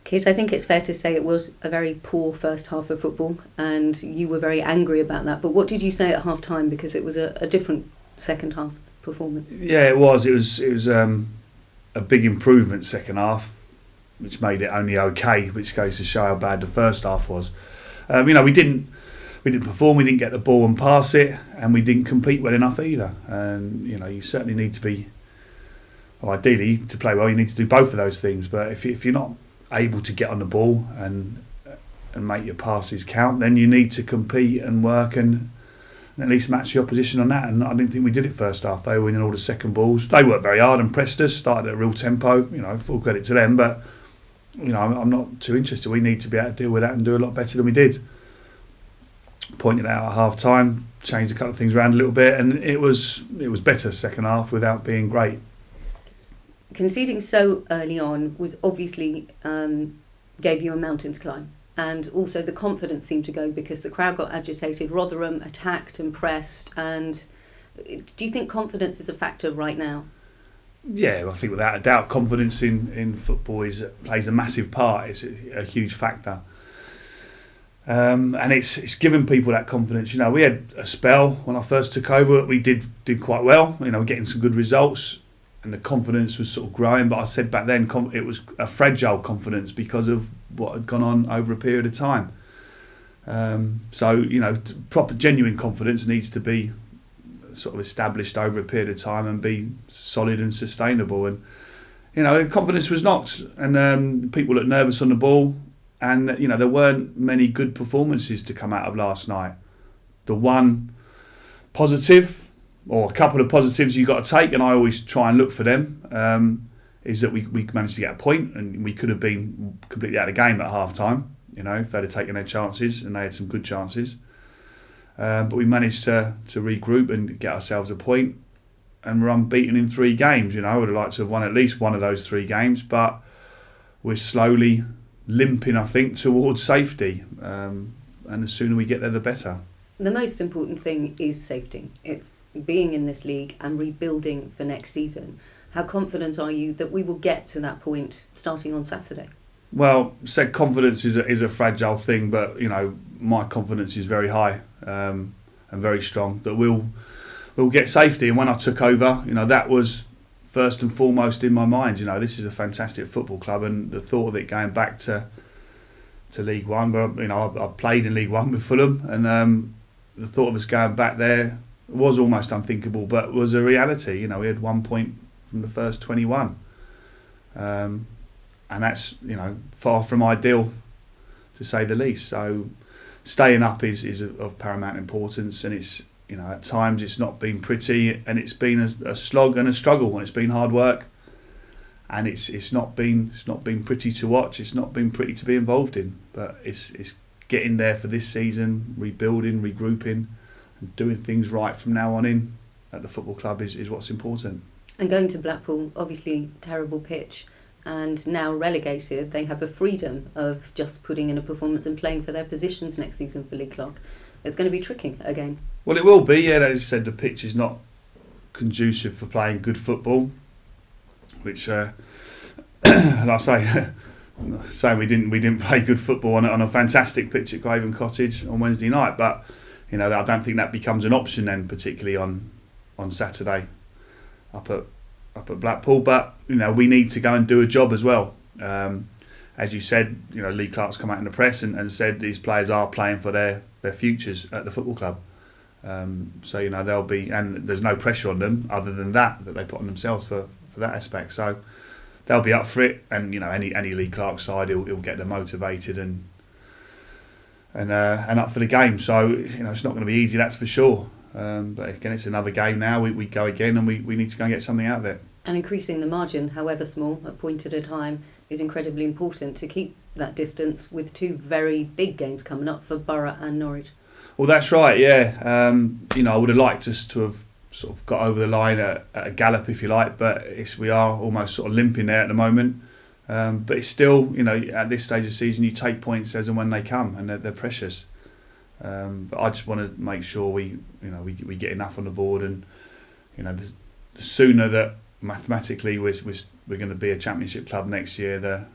Kit, I think it's fair to say it was a very poor first half of football, and you were very angry about that. But what did you say at half time? Because it was a different second half performance. Yeah, it was. It was a big improvement second half, which made it only okay, which goes to show how bad the first half was. We didn't perform, we didn't get the ball and pass it, and we didn't compete well enough either. And you certainly need to be, well, ideally to play well, you need to do both of those things. But if you're not able to get on the ball and make your passes count, then you need to compete and work and at least match the opposition on that. And I didn't think we did it first half. They were winning all the second balls. They worked very hard and pressed us, started at a real tempo. Full credit to them. But I'm not too interested. We need to be able to deal with that and do a lot better than we did. Pointed out at half time, changed a couple of things around a little bit, and it was better second half without being great. Conceding so early on was obviously gave you a mountain to climb, and also the confidence seemed to go because the crowd got agitated. Rotherham attacked and pressed. And do you think confidence is a factor right now? Yeah, I think without a doubt, confidence in football plays a massive part. It's a huge factor. And it's given people that confidence. We had a spell when I first took over. We did quite well. Getting some good results, and the confidence was sort of growing. But I said back then it was a fragile confidence because of what had gone on over a period of time. Proper genuine confidence needs to be sort of established over a period of time and be solid and sustainable. And confidence was knocked, and people looked nervous on the ball. And there weren't many good performances to come out of last night. The one positive, or a couple of positives you got to take, and I always try and look for them, is that we managed to get a point, and we could have been completely out of the game at half time, if they'd have taken their chances, and they had some good chances. But we managed to regroup and get ourselves a point, and we're unbeaten in 3 games. I would have liked to have won at least one of those 3 games, but we're slowly limping, I think, towards safety, and the sooner we get there, the better. The most important thing is safety. It's being in this league and rebuilding for next season. How confident are you that we will get to that point starting on Saturday? Well, said confidence is a fragile thing, but my confidence is very high and very strong that we'll get safety. And when I took over, that was first and foremost in my mind. This is a fantastic football club, and the thought of it going back to League One, but I played in League One with Fulham, and the thought of us going back there was almost unthinkable, but was a reality. We had 1 point from the first 21, and that's far from ideal, to say the least. So staying up is of paramount importance, and it's at times it's not been pretty, and it's been a slog and a struggle, and it's been hard work, and it's not been pretty to watch. It's not been pretty to be involved in, but it's getting there for this season, rebuilding, regrouping, and doing things right from now on in at the football club is what's important. And going to Blackpool, obviously terrible pitch, and now relegated, they have a freedom of just putting in a performance and playing for their positions next season for League Clark. It's going to be tricky again. Well, it will be, yeah. As I said, the pitch is not conducive for playing good football, which, like I say, saying we didn't play good football on a fantastic pitch at Craven Cottage on Wednesday night, but I don't think that becomes an option then, particularly on Saturday up at Blackpool. But we need to go and do a job as well. As you said, Lee Clark's come out in the press and said these players are playing for their futures at the football club. So they'll be, and there's no pressure on them other than that they put on themselves for that aspect. So they'll be up for it, and any Lee Clark side, he'll get them motivated and up for the game. So it's not going to be easy, that's for sure. But again, it's another game now. We go again, and we need to go and get something out of it. And increasing the margin, however small, a point at a time, is incredibly important to keep that distance with 2 very big games coming up for Borough and Norwich. Well, that's right, yeah. I would have liked us to have sort of got over the line at a gallop, if you like, but we are almost sort of limping there at the moment. But it's still, at this stage of the season, you take points as and when they come, and they're precious. But I just want to make sure we get enough on the board, and the sooner that mathematically we're going to be a championship club next year, the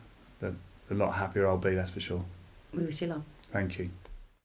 the lot happier I'll be. That's for sure. We wish you luck. Thank you.